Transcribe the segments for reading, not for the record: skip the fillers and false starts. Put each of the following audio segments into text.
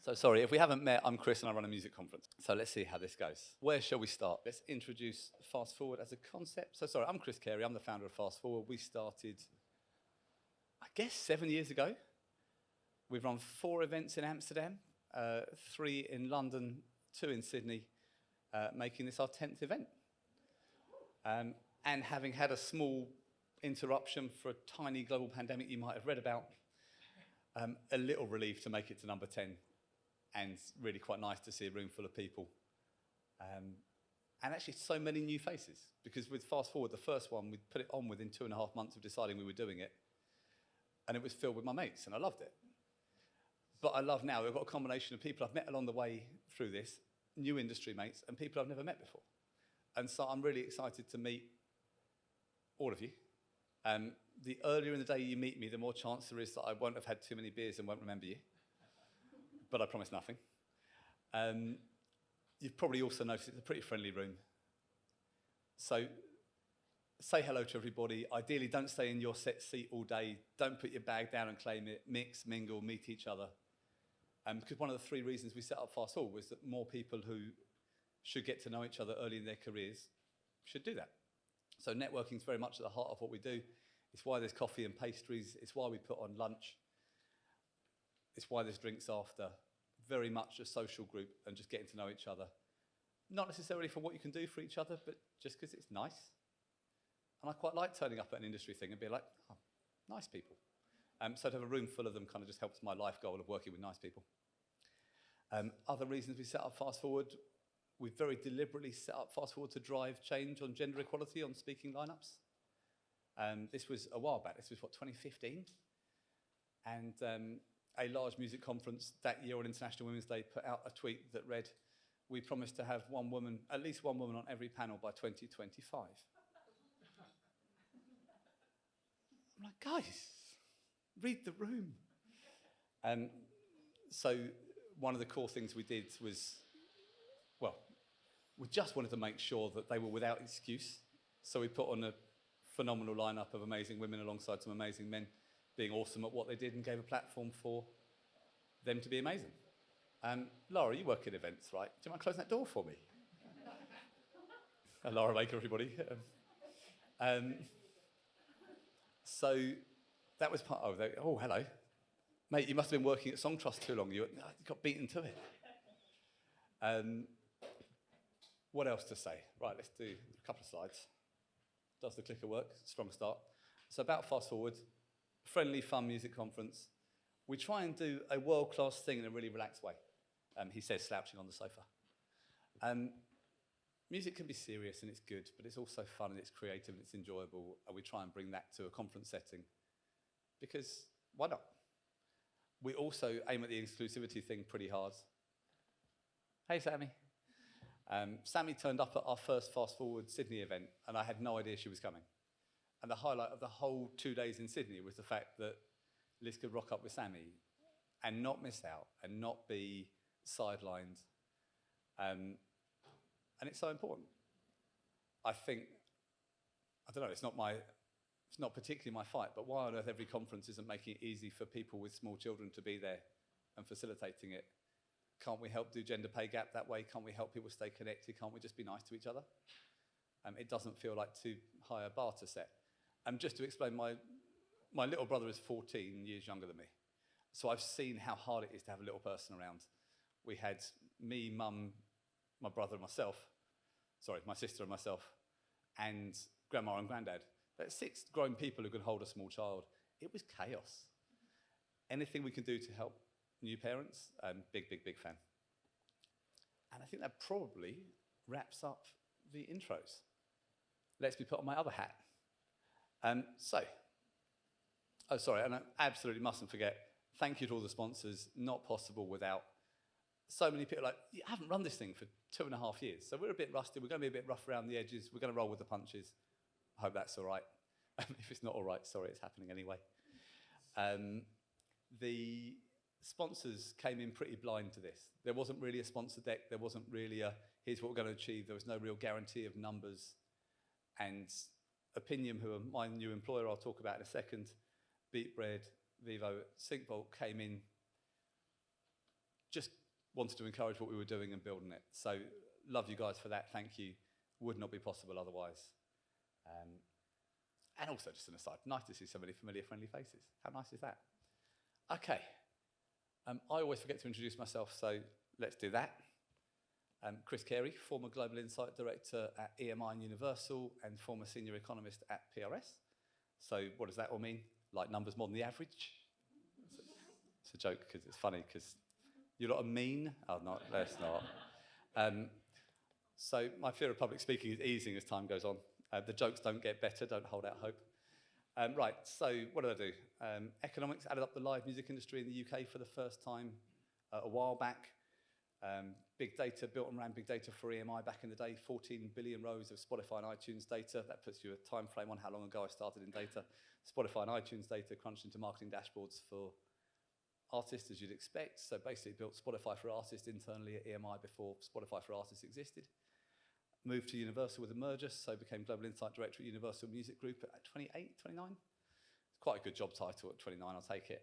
So sorry, if we haven't met, I'm Chris and I run a music conference. So let's see how this goes. Where shall we start? Let's introduce Fast Forward as a concept. So sorry, I'm Chris Carey, I'm the founder of Fast Forward. We started, I guess, 7 years ago. We've run 4 events in Amsterdam, 3 in London, 2 in Sydney, making this our 10th event. And having had a small interruption for a tiny global pandemic you might have read about, a little relief to make it to number 10. And really quite nice to see a room full of people. And actually so many new faces, because with Fast Forward, the first one, we put it on within 2.5 months of deciding we were doing it. And it was filled with my mates, and I loved it. But I love now, we've got a combination of people I've met along the way through this, new industry mates, and people I've never met before. And so I'm really excited to meet all of you. The earlier in the day you meet me, the more chance there is that I won't have had too many beers and won't remember you. But I promise nothing. You've probably also noticed it's a pretty friendly room. So say hello to everybody. Ideally, don't stay in your set seat all day. Don't put your bag down and claim it. Mix, mingle, meet each other. Because one of the 3 reasons we set up Fast Forward was that more people who should get to know each other early in their careers should do that. So networking is very much at the heart of what we do. It's why there's coffee and pastries. It's why we put on lunch. It's why there's drinks after. Very much a social group and just getting to know each other. Not necessarily for what you can do for each other, but just because it's nice. And I quite like turning up at an industry thing and be like, oh, nice people. So to have a room full of them kind of just helps my life goal of working with nice people. Other reasons we set up Fast Forward, we very deliberately set up Fast Forward to drive change on gender equality on speaking lineups. This was a while back. This was, 2015? And a large music conference that year on International Women's Day put out a tweet that read, "We promise to have one woman, at least one woman on every panel by 2025. I'm like, guys, read the room. So one of the core things we did was, well, we just wanted to make sure that they were without excuse. So we put on a phenomenal lineup of amazing women alongside some amazing men being awesome at what they did and gave a platform for them to be amazing. Laura, you work in events, right? Do you mind closing that door for me? Laura Baker, everybody. So that was part of it. Oh, hello. Mate, you must have been working at Song Trust too long. You got beaten to it. What else to say? Right, let's do a couple of slides. Does the clicker work? Strong start. So about Fast Forward, friendly, fun music conference. We try and do a world-class thing in a really relaxed way. He says, slouching on the sofa. Music can be serious and it's good, but it's also fun and it's creative and it's enjoyable. And we try and bring that to a conference setting. Because why not? We also aim at the exclusivity thing pretty hard. Hey, Sammy. Sammy turned up at our first Fast Forward Sydney event, and I had no idea she was coming. And the highlight of the whole 2 days in Sydney was the fact that Liz could rock up with Sammy and not miss out and not be sidelined. And it's so important. I think, I don't know, it's not particularly my fight, but why on earth every conference isn't making it easy for people with small children to be there and facilitating it? Can't we help do gender pay gap that way? Can't we help people stay connected? Can't we just be nice to each other? It doesn't feel like too high a bar to set. Just to explain, my little brother is 14 years younger than me. So I've seen how hard it is to have a little person around. We had me, mum, my brother and myself, my sister and myself, and grandma and granddad. That's 6 grown people who can hold a small child. It was chaos. Anything we can do to help new parents, big fan. And I think that probably wraps up the intros. Let's be put on my other hat. And I absolutely mustn't forget, thank you to all the sponsors, not possible without so many people. Like, you haven't run this thing for 2.5 years, so we're a bit rusty, we're going to be a bit rough around the edges, we're going to roll with the punches. I hope that's all right. If it's not all right, sorry, it's happening anyway. The sponsors came in pretty blind to this. There wasn't really a sponsor deck, there wasn't really a, here's what we're going to achieve, there was no real guarantee of numbers. And Opinium, who are my new employer, I'll talk about in a second, Beat Bread, Vivo, Syncbolt came in just wanted to encourage what we were doing and building it. So love you guys for that. Thank you. Would not be possible otherwise. And also, just an aside, nice to see so many familiar, friendly faces. How nice is that? Okay. I always forget to introduce myself, so let's do that. Chris Carey, former Global Insight Director at EMI and Universal and former Senior Economist at PRS. So what does that all mean? Like numbers more than the average? It's a joke because it's funny because you're not a mean. Oh, no, let's not. So my fear of public speaking is easing as time goes on. The jokes don't get better, don't hold out hope. Right, so what did I do? Economics, added up the live music industry in the UK for the first time a while back. Big data, built and ran big data for EMI back in the day, 14 billion rows of Spotify and iTunes data. That puts you a time frame on how long ago I started in data. Spotify and iTunes data crunched into marketing dashboards for artists, as you'd expect. So basically built Spotify for Artists internally at EMI before Spotify for Artists existed. Moved to Universal with a merger, so became Global Insight Director at Universal Music Group at 28, 29. It's quite a good job title at 29, I'll take it.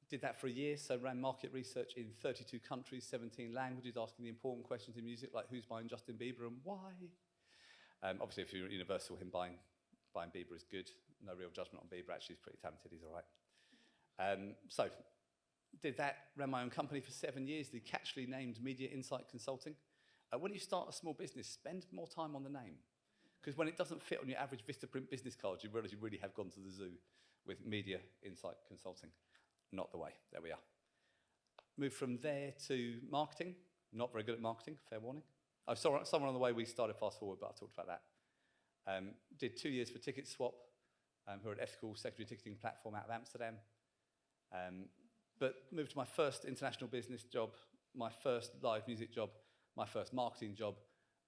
Did that for a year, so ran market research in 32 countries, 17 languages, asking the important questions in music, like who's buying Justin Bieber and why? Obviously, if you're at Universal, him buying Bieber is good. No real judgment on Bieber, actually, he's pretty talented, he's all right. So, did that, ran my own company for 7 years, the catchily named Media Insight Consulting. When you start a small business, spend more time on the name. Because when it doesn't fit on your average Vistaprint business card, you realise you really have gone to the zoo with Media Insight Consulting. Not the way, there we are. Moved from there to marketing. Not very good at marketing, fair warning. Oh, somewhere on the way we started Fast Forward, but I talked about that. Did 2 years for Ticket Swap, who are an ethical secondary ticketing platform out of Amsterdam. But moved to my first international business job, my first live music job, my first marketing job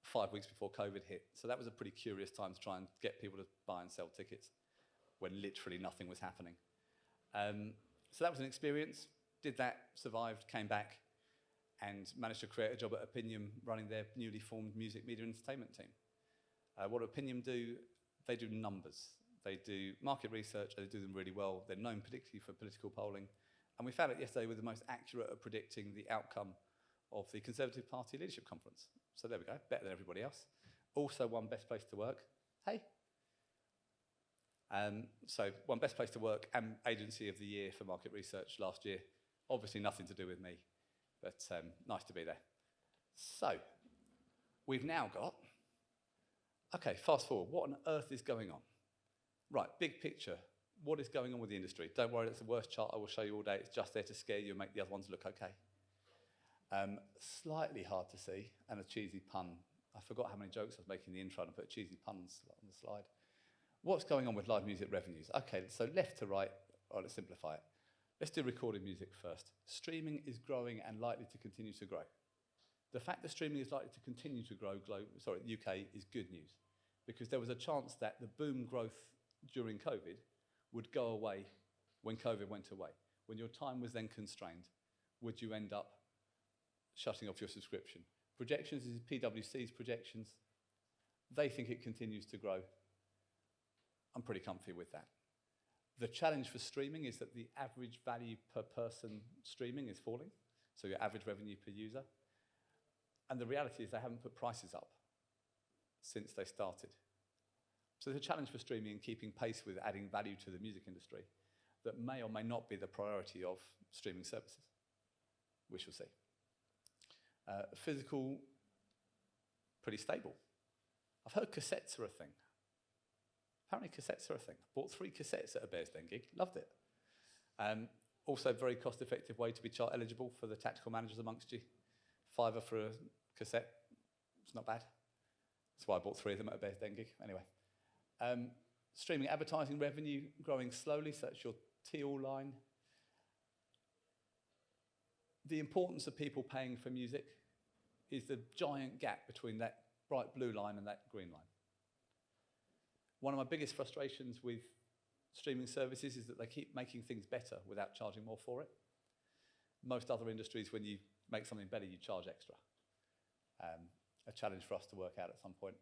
5 weeks before COVID hit. So that was a pretty curious time to try and get people to buy and sell tickets when literally nothing was happening. So that was an experience. Did that, survived, came back, and managed to create a job at Opinium running their newly formed music media entertainment team. What do Opinium do? They do numbers. They do market research, they do them really well. They're known particularly for political polling. And we found out yesterday we're the most accurate at predicting the outcome of the Conservative Party Leadership Conference. So there we go, better than everybody else. Also won Best Place to Work. Hey. So won Best Place to Work and Agency of the Year for Market Research last year. Obviously nothing to do with me, but nice to be there. So, we've now got, okay, fast forward, what on earth is going on? Right, big picture, what is going on with the industry? Don't worry, that's the worst chart I will show you all day. It's just there to scare you and make the other ones look okay. Slightly hard to see, and a cheesy pun. I forgot how many jokes I was making in the intro, and I put a cheesy pun on the slide. What's going on with live music revenues? Okay, so left to right, let's simplify it. Let's do recorded music first. Streaming is growing and likely to continue to grow. The fact that streaming is likely to continue to grow, UK, is good news, because there was a chance that the boom growth during COVID would go away when COVID went away. When your time was then constrained, would you end up shutting off your subscription? Projections is PwC's projections. They think it continues to grow. I'm pretty comfy with that. The challenge for streaming is that the average value per person streaming is falling, so your average revenue per user. And the reality is they haven't put prices up since they started. So there's a challenge for streaming in keeping pace with adding value to the music industry that may or may not be the priority of streaming services. We shall see. Physical, pretty stable. I've heard cassettes are a thing. Apparently cassettes are a thing. Bought 3 cassettes at a Bears Den gig, loved it. Also very cost-effective way to be chart eligible for the tactical managers amongst you. £5 for a cassette, it's not bad. That's why I bought 3 of them at a Bears Den gig, anyway. Streaming advertising revenue growing slowly, so that's your teal line. The importance of people paying for music is the giant gap between that bright blue line and that green line. One of my biggest frustrations with streaming services is that they keep making things better without charging more for it. Most other industries, when you make something better, you charge extra. A challenge for us to work out at some point.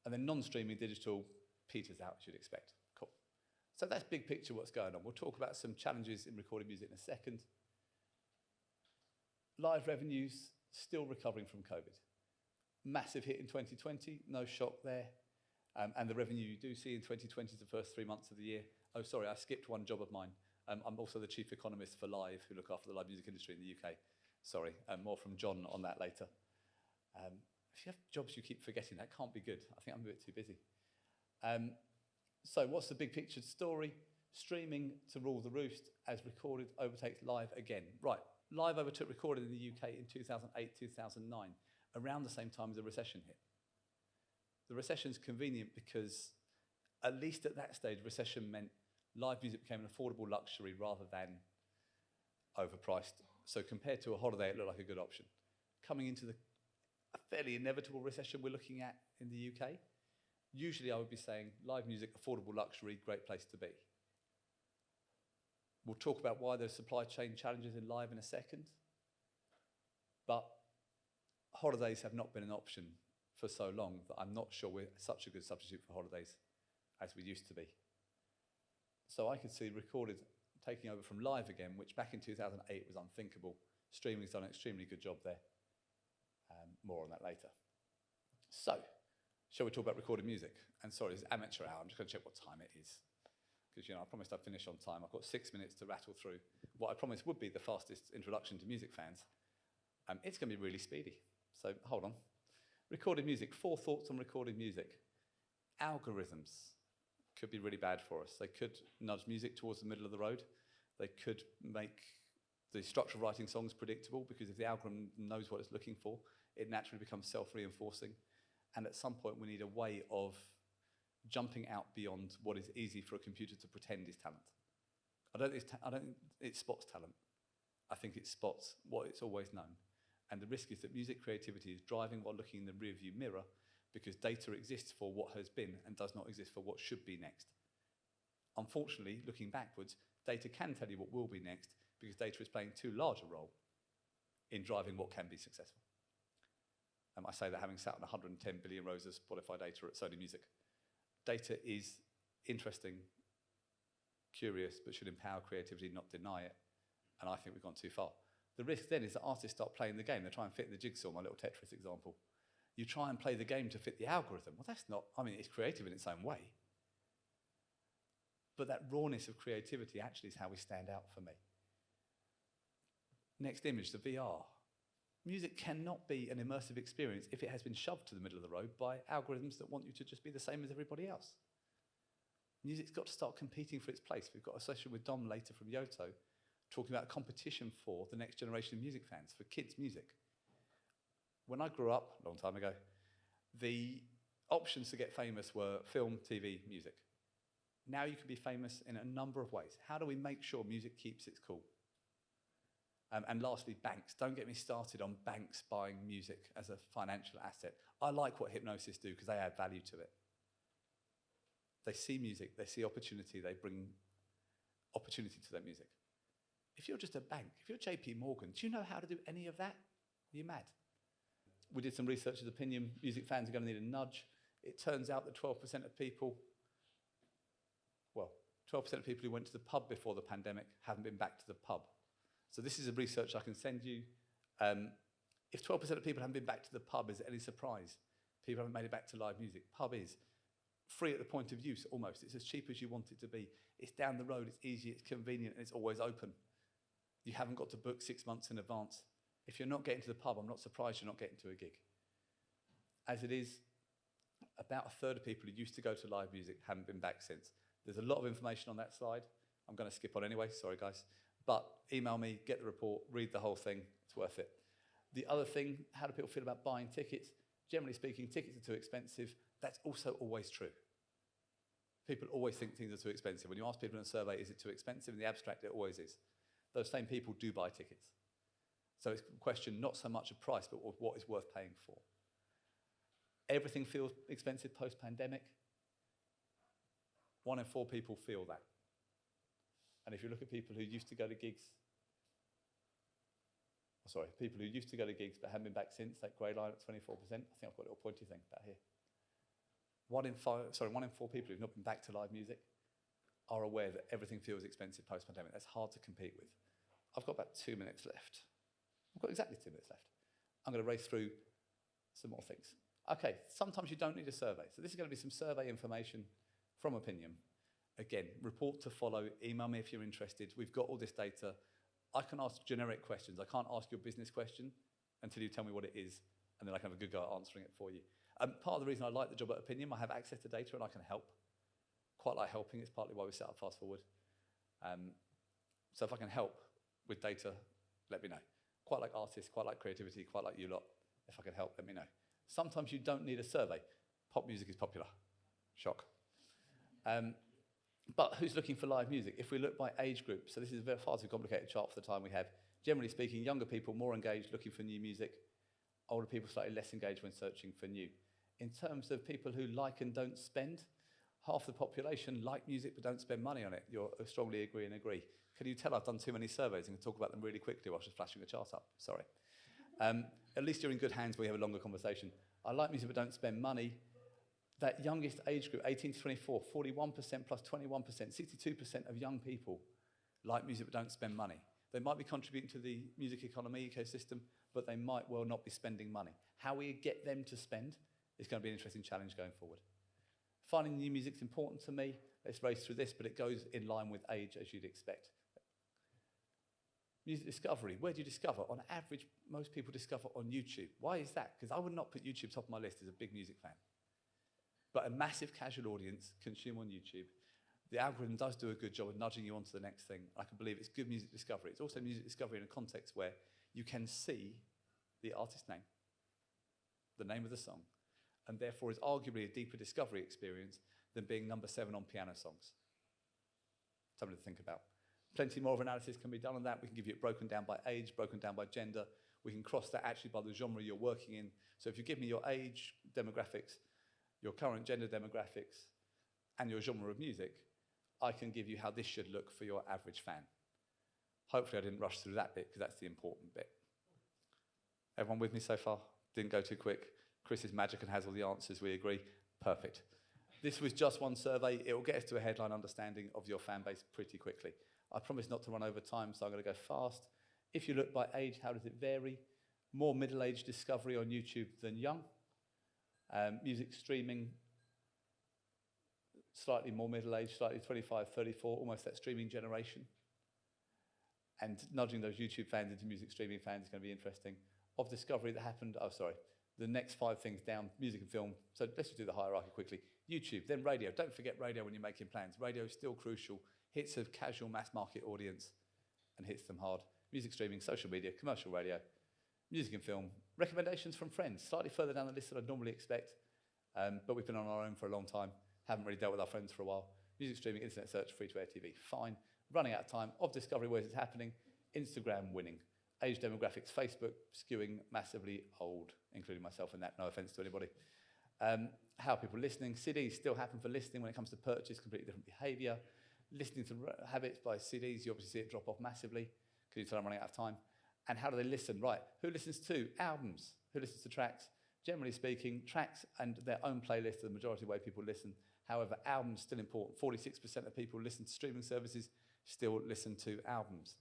And then non-streaming digital peters out, as you'd expect. Cool. So that's big picture what's going on. We'll talk about some challenges in recorded music in a second. Live revenues still recovering from COVID. Massive hit in 2020, no shock there. And the revenue you do see in 2020 is the first 3 months of the year. Oh, sorry, I skipped one job of mine. I'm also the chief economist for Live, who look after the live music industry in the UK. Sorry, more from John on that later. If you have jobs you keep forgetting, that can't be good. I think I'm a bit too busy. So what's the big picture story? Streaming to rule the roost as recorded overtakes live again. Right, live overtook recorded in the UK in 2008, 2009, around the same time as the recession hit. The recession's convenient because, at least at that stage, recession meant live music became an affordable luxury rather than overpriced. So compared to a holiday, it looked like a good option. Coming into a fairly inevitable recession we're looking at in the UK, usually I would be saying live music, affordable luxury, great place to be. We'll talk about why there's supply chain challenges in live in a second, but holidays have not been an option for so long that I'm not sure we're such a good substitute for holidays as we used to be. So I could see recorded taking over from live again, which back in 2008 was unthinkable. Streaming's done an extremely good job there. More on that later. So, shall we talk about recorded music? And sorry, it's amateur hour. I'm just going to check what time it is. Because, I promised I'd finish on time. I've got 6 minutes to rattle through what I promised would be the fastest introduction to music fans. It's going to be really speedy. So, hold on. Recorded music. 4 thoughts on recorded music. Algorithms could be really bad for us. They could nudge music towards the middle of the road. They could make the structure of writing songs predictable, because if the algorithm knows what it's looking for, it naturally becomes self-reinforcing. And at some point, we need a way of jumping out beyond what is easy for a computer to pretend is talent. I don't think it spots talent. I think it spots what it's always known. And the risk is that music creativity is driving while looking in the rearview mirror, because data exists for what has been and does not exist for what should be next. Unfortunately, looking backwards, data can tell you what will be next, because data is playing too large a role in driving what can be successful. I say that having sat on 110 billion rows of Spotify data at Sony Music. Data is interesting, curious, but should empower creativity, not deny it. And I think we've gone too far. The risk then is that artists start playing the game. They try and fit the jigsaw, my little Tetris example. You try and play the game to fit the algorithm. Well, that's not, it's creative in its own way. But that rawness of creativity actually is how we stand out for me. Next image, the VR. Music cannot be an immersive experience if it has been shoved to the middle of the road by algorithms that want you to just be the same as everybody else. Music's got to start competing for its place. We've got a session with Dom later from Yoto talking about competition for the next generation of music fans, for kids' music. When I grew up, a long time ago, the options to get famous were film, TV, music. Now you can be famous in a number of ways. How do we make sure music keeps its cool? And lastly, banks. Don't get me started on banks buying music as a financial asset. I like what Hypnosis do because they add value to it. They see music, they see opportunity, they bring opportunity to their music. If you're just a bank, if you're JP Morgan, do you know how to do any of that? Are you mad? We did some research with Opinium. Music fans are going to need a nudge. It turns out that 12% of people, 12% of people who went to the pub before the pandemic haven't been back to the pub. So this is a research I can send you. If 12% of people haven't been back to the pub, is it any surprise? People haven't made it back to live music. Pub is free at the point of use, almost. It's as cheap as you want it to be. It's down the road, it's easy, it's convenient, and it's always open. You haven't got to book 6 months in advance. If you're not getting to the pub, I'm not surprised you're not getting to a gig. As it is, about a third of people who used to go to live music haven't been back since. There's a lot of information on that slide. I'm going to skip on anyway, sorry guys. But email me, get the report, read the whole thing, it's worth it. The other thing, how do people feel about buying tickets? Generally speaking, tickets are too expensive. That's also always true. People always think things are too expensive. When you ask people in a survey, is it too expensive? In the abstract, it always is. Those same people do buy tickets. So it's a question not so much of price, but of what is worth paying for. Everything feels expensive post-pandemic. 1 in 4 people feel that. And if you look at people who used to go to gigs, people who used to go to gigs but haven't been back since, that grey line at 24%, I think I've got a little pointy thing about here. 1 in 4 people who've not been back to live music are aware that everything feels expensive post-pandemic. That's hard to compete with. I've got about 2 minutes left. I've got exactly 2 minutes left. I'm going to race through some more things. Okay, sometimes you don't need a survey. So this is going to be some survey information from Opinium. Again, report to follow, email me if you're interested. We've got all this data. I can ask generic questions. I can't ask your business question until you tell me what it is, and then I can have a good go at answering it for you. Part of the reason I like the job at Opinium, I have access to data and I can help. Quite like helping, it's partly why we set up Fast Forward. So if I can help with data, let me know. Quite like artists, quite like creativity, quite like you lot. If I can help, let me know. Sometimes you don't need a survey. Pop music is popular. Shock. But who's looking for live music? If we look by age group, so this is a far too complicated chart for the time we have. Generally speaking, younger people more engaged looking for new music. Older people slightly less engaged when searching for new. In terms of people who like and don't spend, half the population like music but don't spend money on it. You'll strongly agree and agree. Can you tell I've done too many surveys and can talk about them really quickly while just flashing a chart up? Sorry. At least you're in good hands where you have a longer conversation. I like music but don't spend money. That youngest age group, 18 to 24, 41% plus 21%, 62% of young people like music but don't spend money. They might be contributing to the music economy ecosystem, but they might well not be spending money. How we get them to spend is going to be an interesting challenge going forward. Finding new music's important to me. Let's race through this, but it goes in line with age as you'd expect. Music discovery. Where do you discover? On average, most people discover on YouTube. Why is that? Because I would not put YouTube top of my list as a big music fan. But a massive casual audience consume on YouTube. The algorithm does do a good job of nudging you onto the next thing. I can believe it's good music discovery. It's also music discovery in a context where you can see the artist's name, the name of the song, and therefore is arguably a deeper discovery experience than being number 7 on piano songs. Something to think about. Plenty more of analysis can be done on that. We can give you it broken down by age, broken down by gender. We can cross that actually by the genre you're working in. So if you give me your age demographics, your current gender demographics, and your genre of music, I can give you how this should look for your average fan. Hopefully I didn't rush through that bit because that's the important bit. Everyone with me so far? Didn't go too quick. Chris is magic and has all the answers, we agree. Perfect. This was just one survey. It will get us to a headline understanding of your fan base pretty quickly. I promise not to run over time, so I'm going to go fast. If you look by age, how does it vary? More middle-aged discovery on YouTube than young. Music streaming, slightly more middle-aged, slightly 25, 34, almost that streaming generation. And nudging those YouTube fans into music streaming fans is going to be interesting. Of discovery that happened, the next 5 things down, music and film. So let's just do the hierarchy quickly. YouTube, then radio. Don't forget radio when you're making plans. Radio is still crucial. Hits a casual mass market audience and hits them hard. Music streaming, social media, commercial radio, music and film. Recommendations from friends, slightly further down the list than I'd normally expect, but we've been on our own for a long time. Haven't really dealt with our friends for a while. Music streaming, internet search, free-to-air TV, fine. Running out of time. Of discovery, where is it happening? Instagram winning. Age demographics, Facebook skewing massively old, including myself in that, no offense to anybody. How are people listening? CDs still happen for listening when it comes to purchase, completely different behaviour. Listening to habits by CDs, you obviously see it drop off massively because you tell I'm running out of time. And how do they listen? Right, who listens to albums? Who listens to tracks? Generally speaking, tracks and their own playlist are the majority of the way people listen. However, albums still important. 46% of people listen to streaming services, still listen to albums.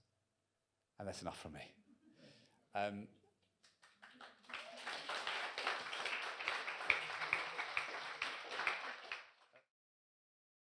And that's enough from me.